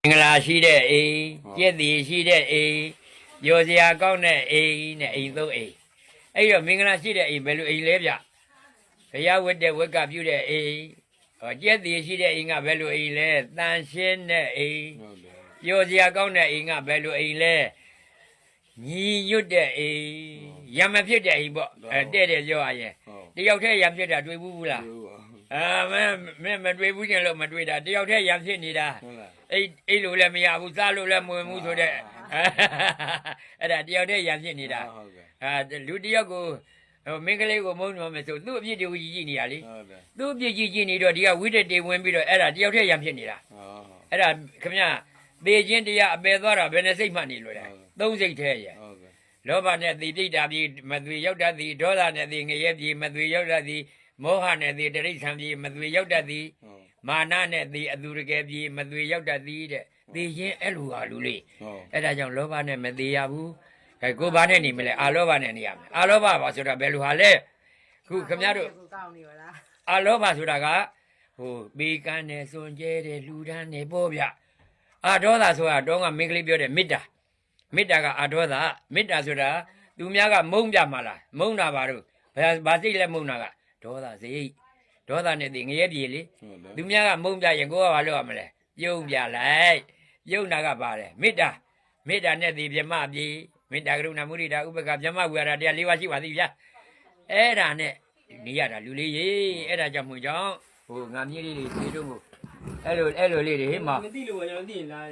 င်္ဂလာရှိတဲ့အိမ်ကျက်တီရှိတဲ့အိမ်ရောစရာကောင်းတဲ့အိမ်နဲ့အိမ်သုံးအိမ်အဲ့တော့မင်္ဂလာရှိတဲ့အိမ်ဘယ်လိုအိမ်လဲဗျဘုရားဝတ်တဲ့ဝတ်ကပြုတဲ့အိမ်ကျက်တီရှိတဲ့အိမ်ကဘယ်လိုအိမ်လဲတန်ရှင်းတဲ့အိမ်ရောစရာကောင်းတဲ့အိမ်ကဘယ်လိုအိမ်လဲညီညွတ်တဲ့အိမ်ရံမဖြစ်တဲ့အိမ်ပေါ့တဲ့တဲ့ပြောရရင်တယောက်တည်းရံဖြစ်တာတွေ့ဘူးလားမင်းမတွေ့ဘူးချင်းလို့မတွေ့တာတယောက်တည်းရံဖြစ်နေတာအိတ်လို့လည်းမရဘူးစားလို့လည်းမဝင်ဘူးဆိုတဲ့အဲ့ဒါတယောက်တည်းရံဖြစ်နေတာလူတယောက်ကိုမင်းကလေးကိုမုန်းနေမယ်ဆိုသူ့အပြစ်တွေကိုကြည့်နေရလေသူ့အပြစ်ကြည့်နေတော့ဒီကဝိတ္တတေဝင်ပြီးတော့အဲ့ဒါတယောက်တည်းရံဖြစ်နေတာအဲ့ဒါခင်ဗျသေခြင်းတရားအပယ်သွားတာဘယ်နဲ့စိတ်မှနေလို့လဲသုံးစိတ်ထဲရဲ့လောဘနဲ့သိပြိတ္တာပြေမသွေရောက်တတ်သည်ဒေါသနဲ့သိငရဲပြေမသွေရောက်တတ်သည်မောဟနဲ့သိတိဋ္ဌံပြေမသွေရောက်တတ်သည်မာနနဲ့သိအသူရကယ်ပြေမသွေရောက်တတ်သည်တဲ့သိရင်အဲ့လိုဟာလူလေးအဲ့ဒါကြောင့်လောဘနဲ့မသေးရဘူးအဲကိုဘာနဲ့နေမလဲအာလောဘနဲ့နေရမယ်အာလောဘပါဆိုတာဘယ်လိုဟာလဲခုခင်ဗျားတို့အာလောဘဆိုတာကဟိုပေကန်းနဲ့စွန်ကျဲတဲ့လူဒန်းနဲ့ပေါ့ဗျအာဒေါသဆိုတာတော့ကမင်းကလေးပြောတဲ့မေတ္တာမေတ္တာကအာဒေါသမေတ္တာဆိုတာသူများကမုန်းပြမှာလားမုန်းတာပါတော့ဘာစိတ်လဲမုန်းတာကဒေါသစိတ်ဒေါသနဲ့သိငရဲပြေလေသူများကမုန်းပြရင်ကိုကဘာလုပ်ရမလဲပြုံးပြလိုက်ပြုံးတာကပါတယ်မေတ္တာမေတ္တာနဲ့သိပြမပြေမေတ္တာကရုဏာမုဒိတာဥပက္ခပြမဝိဟာရတရား၄ပါးရှိပါသေးဗျာအဲ့ဒါနဲ့နေရတာလူလေးရေအဲ့ဒါကြောင့်မှကြောင့်ဟိုငါမြေးလေးတွေသေးတော့အဲ့လိုလေးတွေဟေ့မှာမသိလို့ကျွန်တော်သိရင်လား